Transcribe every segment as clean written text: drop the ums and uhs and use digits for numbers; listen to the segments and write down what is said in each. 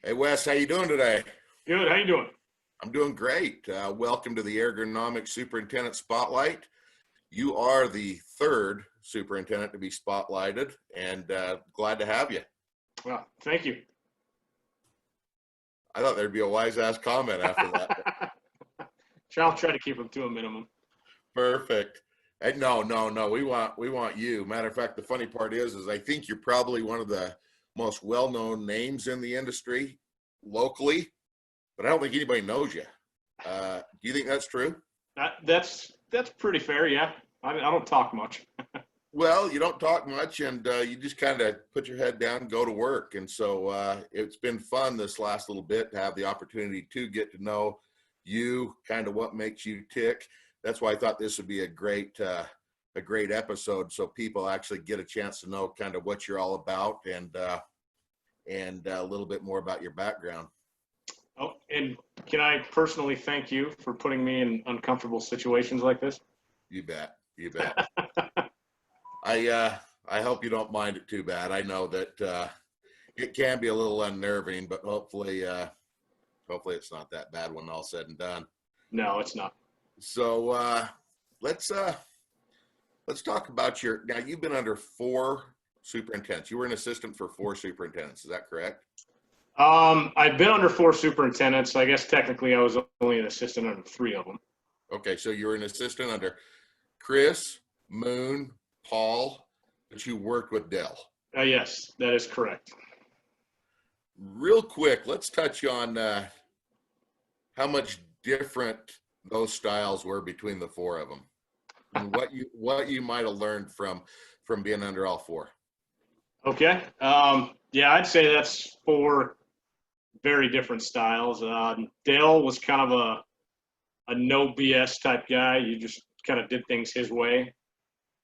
Hey Wes, how you doing today? Good. How you doing? I'm doing great. Welcome to the Airgronomics Superintendent Spotlight. You are the third superintendent to be spotlighted, and glad to have you. Well, thank you. I thought there'd be a wise ass comment after that. I'll try to keep them to a minimum. Perfect. And no. We want you. Matter of fact, the funny part is I think you're probably one of the most well-known names in the industry locally, but I don't think anybody knows you. Do you think that's true? That's pretty fair. Yeah. I don't talk much. Well, you don't talk much, and you just kind of put your head down and go to work. And so it's been fun this last little bit to have the opportunity to get to know you, kind of what makes you tick. That's why I thought this would be a great episode, so people actually get a chance to know kind of what you're all about and a little bit more about your background. Oh, and can I personally thank you for putting me in uncomfortable situations like this? You bet. You bet. I hope you don't mind it too bad. I know that it can be a little unnerving, but hopefully it's not that bad when all said and done. No, it's not. So let's talk about now you've been under four superintendents. You were an assistant for four superintendents. Is that correct? I've been under four superintendents. I guess technically I was only an assistant under three of them. Okay, so you were an assistant under Chris, Moon, Paul, but you worked with Dell. Yes, that is correct. Real quick, let's touch on how much different those styles were between the four of them, and what you might have learned from being under all four. Okay. Yeah, I'd say that's four very different styles. Dale was kind of a no BS type guy. You just kind of did things his way.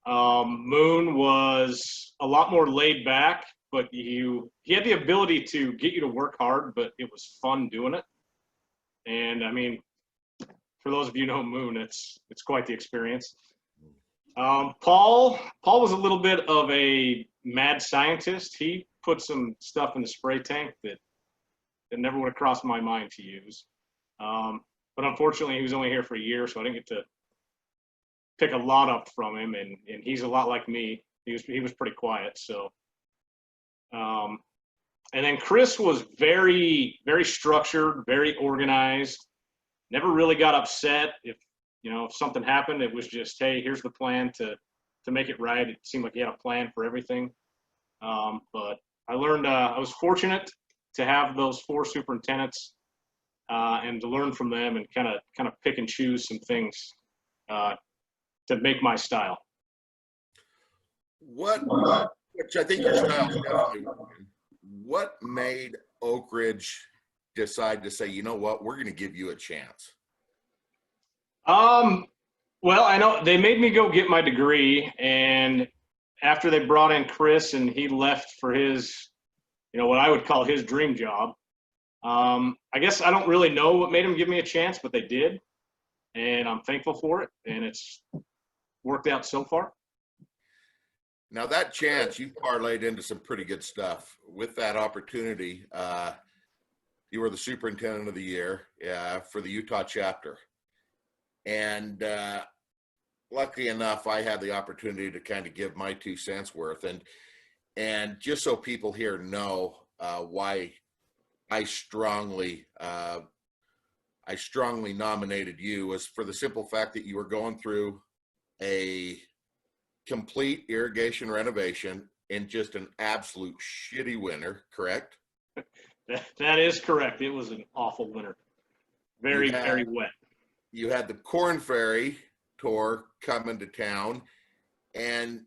Moon was a lot more laid back, but he had the ability to get you to work hard, but it was fun doing it. And I mean, for those of you who know Moon, it's quite the experience. Paul was a little bit of a mad scientist. He put some stuff in the spray tank that never would have crossed my mind to use. But unfortunately, he was only here for a year, so I didn't get to pick a lot up from him. And he's a lot like me. He was pretty quiet. So, and then Chris was very, very structured, very organized. Never really got upset if something happened. It was just, hey, here's the plan to make it right. It seemed like he had a plan for everything. But I learned I was fortunate to have those four superintendents and to learn from them and kind of pick and choose some things to make my style. Which I think your style is definitely working. What made Oakridge decide to say, you know what, we're going to give you a chance? Well, I know they made me go get my degree, and after they brought in Chris and he left for his, what I would call his dream job. I guess I don't really know what made them give me a chance, but they did, and I'm thankful for it, and it's worked out so far. Now that chance you parlayed into some pretty good stuff with that opportunity. You were the superintendent of the year for the Utah chapter. And luckily enough, I had the opportunity to kind of give my 2 cents worth. And just so people here know why I strongly nominated you was for the simple fact that you were going through a complete irrigation renovation in just an absolute shitty winter, correct? That is correct. It was an awful winter. Very wet. You had the KornFerryTour coming to town, and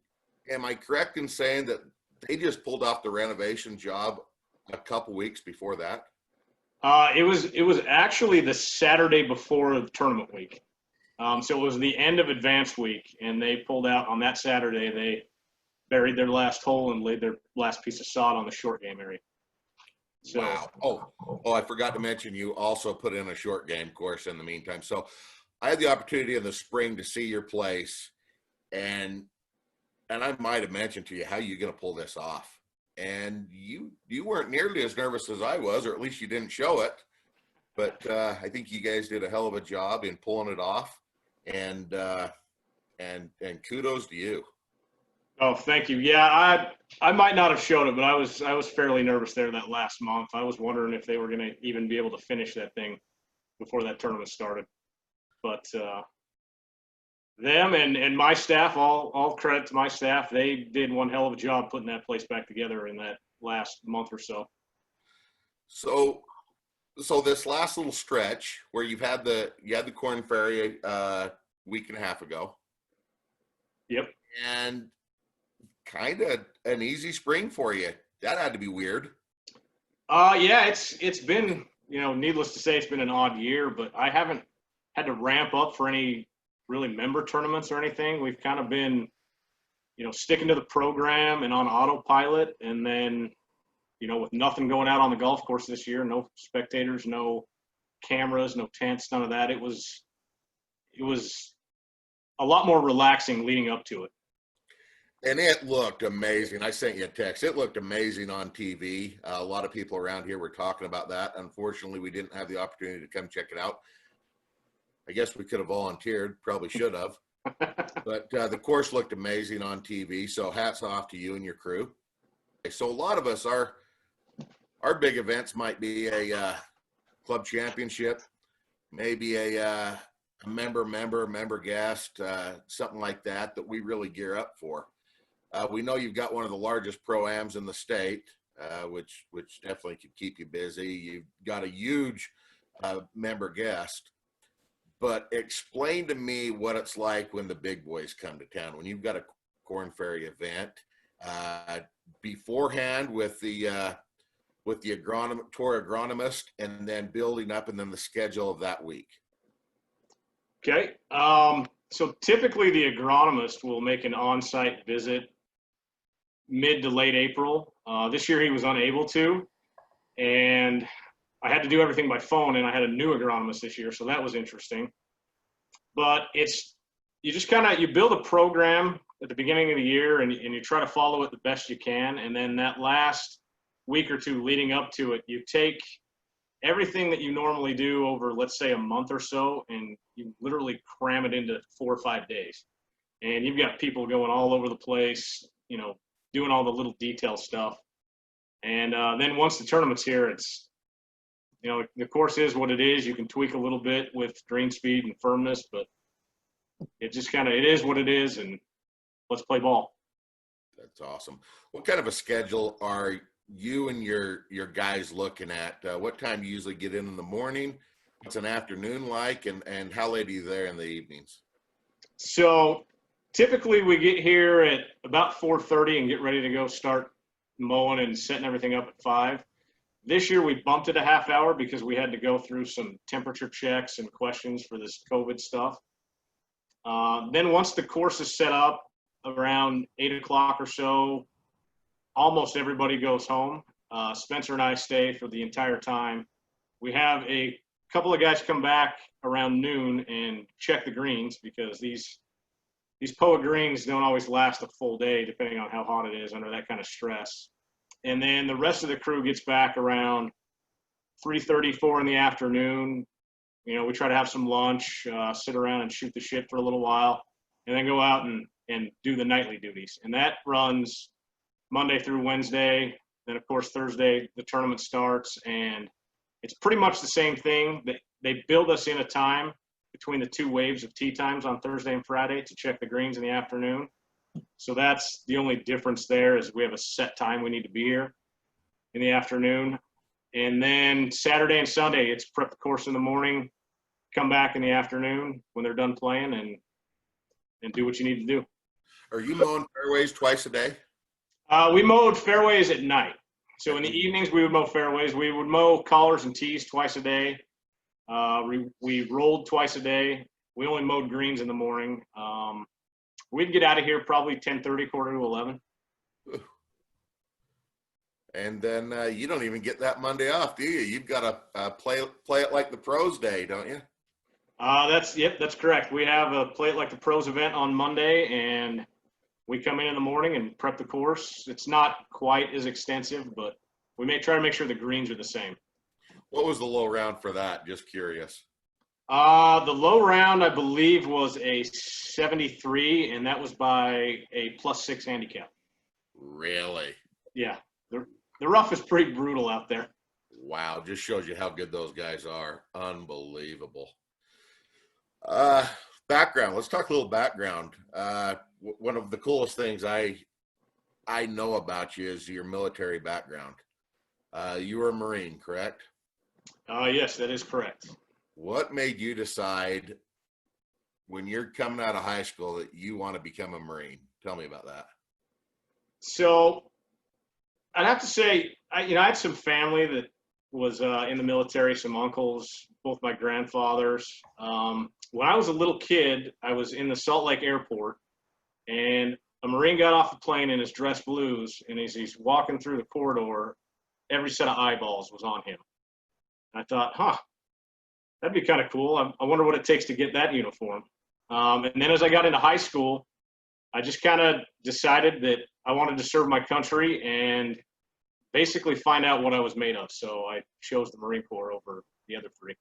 am I correct in saying that they just pulled off the renovation job a couple weeks before that? It was actually the Saturday before the tournament week. So it was the end of advanced week, and they pulled out on that Saturday. They buried their last hole and laid their last piece of sod on the short game area. So, wow. Oh, I forgot to mention you also put in a short game course in the meantime. So I had the opportunity in the spring to see your place, and I might have mentioned to you how you're going to pull this off. and you weren't nearly as nervous as I was, or at least you didn't show it. But I think you guys did a hell of a job in pulling it off, and kudos to you. Oh, thank you. Yeah, I might not have showed it, but I was fairly nervous there that last month. I was wondering if they were going to even be able to finish that thing before that tournament started. But them and my staff, all credit to my staff, they did one hell of a job putting that place back together in that last month or so. So this last little stretch where you had the Korn Ferry week and a half ago. Yep. And kind of an easy spring for you. That had to be weird. Yeah, it's been, needless to say, it's been an odd year, but I haven't had to ramp up for any really member tournaments or anything. We've kind of been, sticking to the program and on autopilot, and then, with nothing going out on the golf course this year, no spectators, no cameras, no tents, none of that. It was a lot more relaxing leading up to it. And it looked amazing. I sent you a text. It looked amazing on TV. A lot of people around here were talking about that. Unfortunately, we didn't have the opportunity to come check it out. I guess we could have volunteered, probably should have. But the course looked amazing on TV, so hats off to you and your crew. So a lot of us, our big events might be a club championship, maybe a member guest, something like that we really gear up for. We know you've got one of the largest pro-ams in the state, which definitely could keep you busy. You've got a huge member guest. But explain to me what it's like when the big boys come to town, when you've got a Korn Ferry event beforehand with the tour agronomist, and then building up, and then the schedule of that week. Okay. So typically the agronomist will make an on-site visit mid to late April. This year he was unable to, and I had to do everything by phone, and I had a new agronomist this year, so that was interesting. But you just you build a program at the beginning of the year, and you try to follow it the best you can, and then that last week or two leading up to it, you take everything that you normally do over, let's say, a month or so, and you literally cram it into 4 or 5 days. And you've got people going all over the place, doing all the little detail stuff. And then once the tournament's here, it's, the course is what it is. You can tweak a little bit with green speed and firmness, but it just it is what it is, and let's play ball. That's awesome. What kind of a schedule are you and your guys looking at? What time do you usually get in the morning? What's an afternoon like, and how late are you there in the evenings? So typically we get here at about 4:30 and get ready to go start mowing and setting everything up at 5. This year we bumped it a half hour because we had to go through some temperature checks and questions for this COVID stuff. Then once the course is set up around 8 o'clock or so, almost everybody goes home. Spencer and I stay for the entire time. We have a couple of guys come back around noon and check the greens, because these POA greens don't always last a full day depending on how hot it is under that kind of stress. And then the rest of the crew gets back around 3:30, 4 in the afternoon. We try to have some lunch, sit around and shoot the shit for a little while, and then go out and do the nightly duties. And that runs Monday through Wednesday. Then, of course, Thursday, the tournament starts, and it's pretty much the same thing. They build us in a time between the 2 waves of tee times on Thursday and Friday to check the greens in the afternoon. So that's the only difference there, is we have a set time we need to be here in the afternoon. And then Saturday and Sunday, it's prep the course in the morning, come back in the afternoon when they're done playing, and do what you need to do. Are you mowing fairways twice a day? We mowed fairways at night. So in the evenings, we would mow fairways. We would mow collars and tees twice a day. We rolled twice a day. We only mowed greens in the morning. We'd get out of here probably 10:30, quarter to 11. And then you don't even get that Monday off, do you? You've got to play it like the pros day, don't you? That's correct. We have a Play It Like the Pros event on Monday, and we come in the morning and prep the course. It's not quite as extensive, but we may try to make sure the greens are the same. What was the low round for that? Just curious. The low round, I believe, was a 73, and that was by a +6 handicap. Really? Yeah, the rough is pretty brutal out there. Wow, just shows you how good those guys are. Unbelievable. Background. Let's talk a little background. One of the coolest things I know about you is your military background. You were a Marine, correct? Yes, that is correct. What made you decide when you're coming out of high school that you want to become a Marine? Tell me about that. So I'd have to say, I had some family that was in the military, some uncles, both my grandfathers. When I was a little kid, I was in the Salt Lake airport, and a Marine got off the plane in his dress blues, and as he's walking through the corridor, every set of eyeballs was on him. I thought, that'd be kind of cool. I wonder what it takes to get that uniform. And then as I got into high school, I just kind of decided that I wanted to serve my country and basically find out what I was made of. So I chose the Marine Corps over the other three.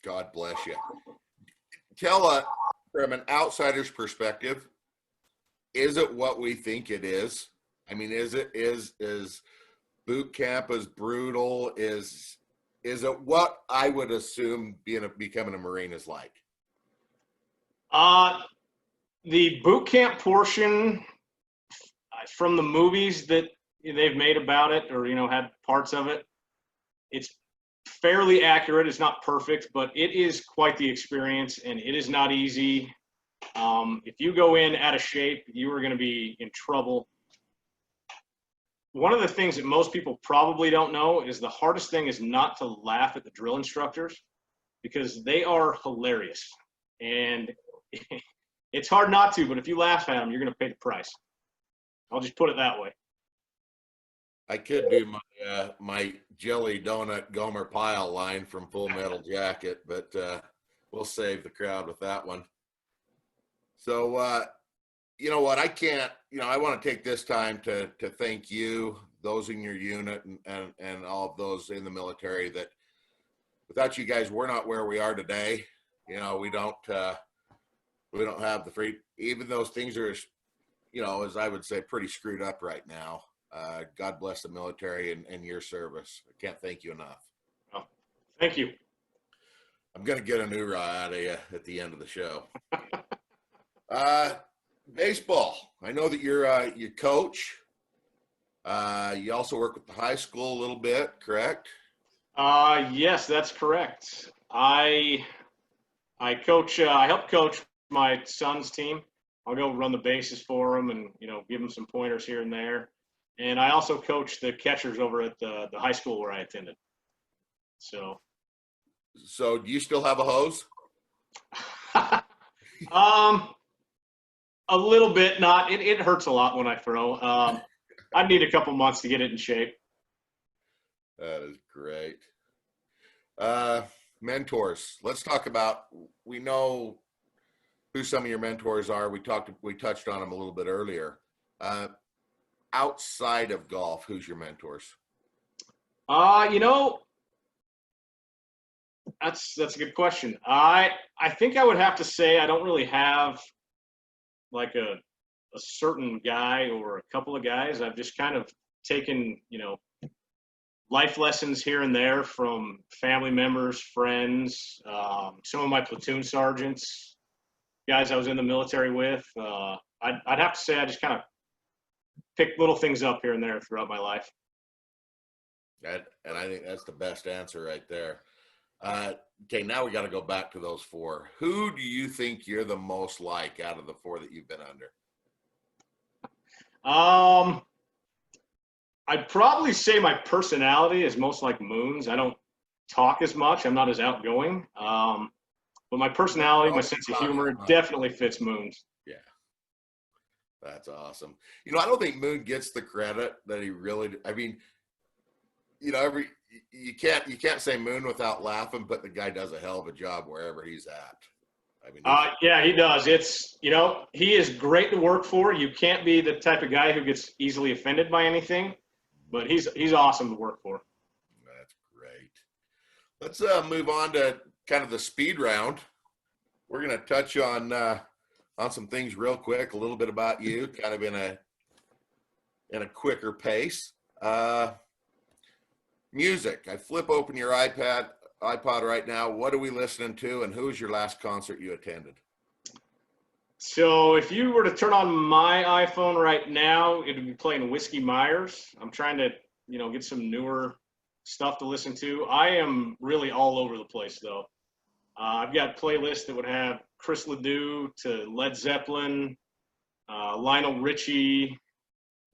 God bless you. Tell from an outsider's perspective, is it what we think it is? I mean, is boot camp as brutal? Is it what I would assume becoming a Marine is like? The boot camp portion from the movies that they've made about it, or had parts of it, it's fairly accurate. It's not perfect, but it is quite the experience, and it is not easy. If you go in out of shape, you are going to be in trouble. One of the things that most people probably don't know is the hardest thing is not to laugh at the drill instructors, because they are hilarious, and it's hard not to, but if you laugh at them, you're going to pay the price. I'll just put it that way. I could do my jelly donut Gomer Pyle line from Full Metal Jacket, but we'll save the crowd with that one. So, you know what? I want to take this time to thank you, those in your unit, and all of those in the military. That without you guys, we're not where we are today. We don't have the free. Even those things are, as I would say, pretty screwed up right now. God bless the military and your service. I can't thank you enough. Oh, thank you. I'm going to get an hoorah out of you at the end of the show. Baseball. I know that you coach. You also work with the high school a little bit, correct? Yes, that's correct. I coach. I help coach my son's team. I'll go run the bases for him and give him some pointers here and there. And I also coach the catchers over at the high school where I attended. So do you still have a hose? A little bit. Not. It hurts a lot when I throw. I need a couple months to get it in shape. That is great. Mentors. Let's talk about. We know who some of your mentors are. We touched on them a little bit earlier. Outside of golf, who's your mentors? That's a good question. I think I would have to say I don't really have like a certain guy or a couple of guys. I've just kind of taken, life lessons here and there from family members, friends, some of my platoon sergeants, guys I was in the military with. I'd have to say I just kind of pick little things up here and there throughout my life. And I think that's the best answer right there. Okay, now we got to go back to those four. Who do you think you're the most like out of the four that you've been under? I'd probably say my personality is most like Moon's. I don't talk as much. I'm not as outgoing. But my personality, my sense of humor definitely fits Moon's. Yeah. That's awesome. I don't think Moon gets the credit that he really, you can't say Moon without laughing, but the guy does a hell of a job wherever he's at. I mean, Yeah, he does. It's, he is great to work for. You can't be the type of guy who gets easily offended by anything, but he's awesome to work for. that's great. Let's move on to kind of the speed round. We're going to touch on some things real quick, a little bit about you, kind of in a quicker pace. Music. I flip open your iPod right now. What are we listening to, and who was your last concert you attended? So if you were to turn on my iPhone right now, it would be playing Whiskey Myers. I'm trying to, get some newer stuff to listen to. I am really all over the place, though. I've got playlists that would have Chris Ledoux to Led Zeppelin, Lionel Richie,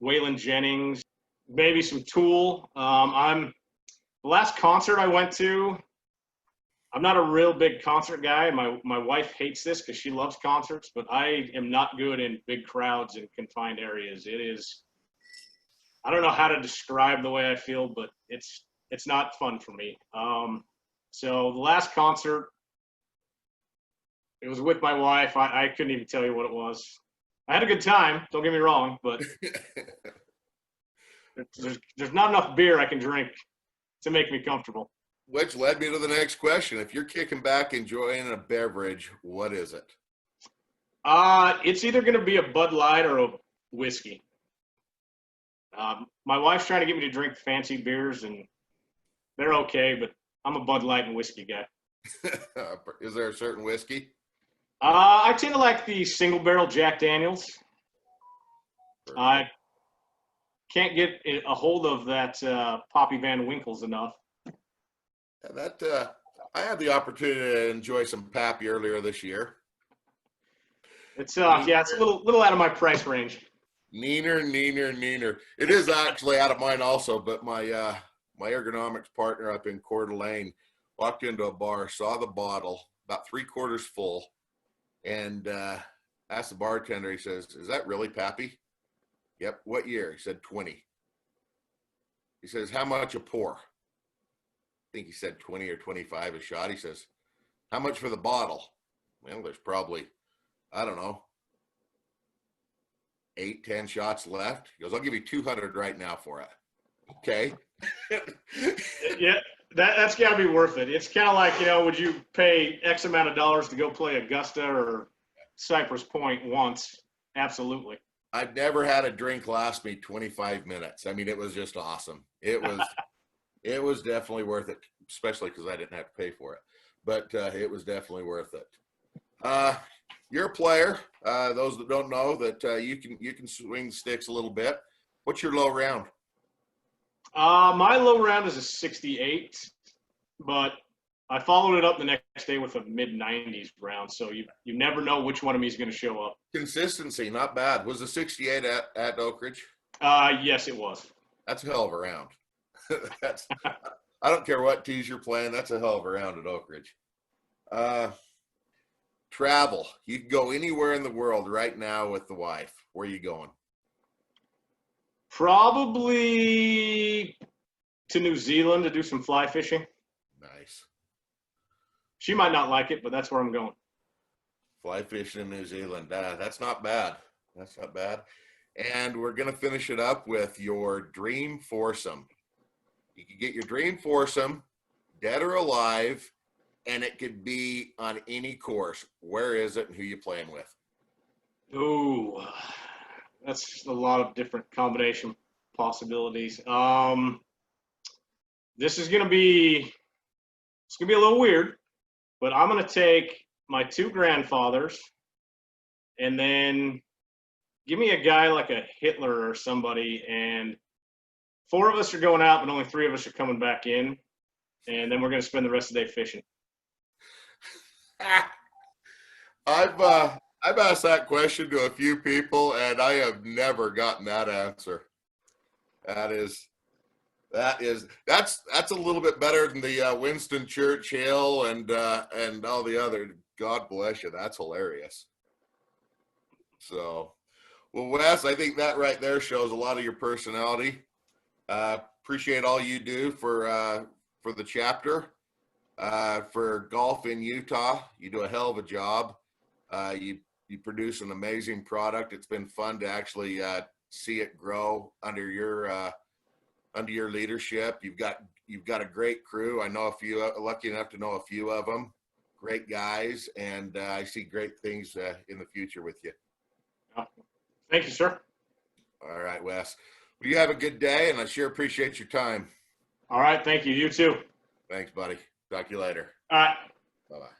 Waylon Jennings, maybe some Tool. The last concert I went to, I'm not a real big concert guy. My wife hates this because she loves concerts, but I am not good in big crowds and confined areas. I don't know how to describe the way I feel, but it's not fun for me. So the last concert, it was with my wife. I couldn't even tell you what it was. I had a good time, don't get me wrong, but there's not enough beer I can drink to make me comfortable. Which led me to the next question. If you're kicking back, enjoying a beverage, what is it? It's either going to be a Bud Light or a whiskey. My wife's trying to get me to drink fancy beers, and they're okay, but I'm a Bud Light and whiskey guy. Is there a certain whiskey? I tend to like the single barrel Jack Daniels. I can't get a hold of that Poppy Van Winkle's enough. I had the opportunity to enjoy some Pappy earlier this year. It's it's a little out of my price range. Neener. It is actually out of mine also, but my Airgronomics partner up in Coeur d'Alene walked into a bar, saw the bottle about 3/4 full, and asked the bartender. He says, "Is that really Pappy?" "Yep." "What year?" He said, 20. He says, "How much a pour?" I think he said 20 or 25 a shot. He says, "How much for the bottle?" Well, there's probably, I don't know, 8-10 shots left. He goes, "I'll give you 200 right now for it." Okay. Yeah, that's got to be worth it. It's kind of like, would you pay X amount of dollars to go play Augusta or Cypress Point once? Absolutely. I've never had a drink last me 25 minutes. I mean, it was just awesome. It was definitely worth it, especially because I didn't have to pay for it. But it was definitely worth it. You're a player. Those that don't know that you can swing the sticks a little bit. What's your low round? My low round is a 68, but I followed it up the next day with a mid-90s round. So you never know which one of me is going to show up. Consistency, not bad. Was the 68 at Oakridge? Yes, it was. That's a hell of a round. I don't care what tees you're playing. That's a hell of a round at Oakridge. Travel. You can go anywhere in the world right now with the wife. Where are you going? Probably to New Zealand to do some fly fishing. Nice. She might not like it, but that's where I'm going. Fly fishing in New Zealand. That's not bad. That's not bad. And we're going to finish it up with your dream foursome. You can get your dream foursome, dead or alive, and it could be on any course. Where is it and who you playing with? Ooh, that's a lot of different combination possibilities. This is gonna be a little weird, but I'm gonna take my two grandfathers and then give me a guy like a Hitler or somebody, and 4 of us are going out, but only 3 of us are coming back in, and then we're gonna spend the rest of the day fishing. I've asked that question to a few people, and I have never gotten that answer. That's a little bit better than the Winston Churchill and all the other. God bless you. That's hilarious. So, well, Wes, I think that right there shows a lot of your personality. Appreciate all you do for the chapter. For golf in Utah, you do a hell of a job. You produce an amazing product. It's been fun to actually see it grow under your leadership. You've got a great crew. I know a few, lucky enough to know a few of them. Great guys, and I see great things in the future with you. Thank you, sir. All right, Wes. Well, you have a good day, and I sure appreciate your time. All right. Thank you. You too. Thanks, buddy. Talk to you later. All right. Bye-bye.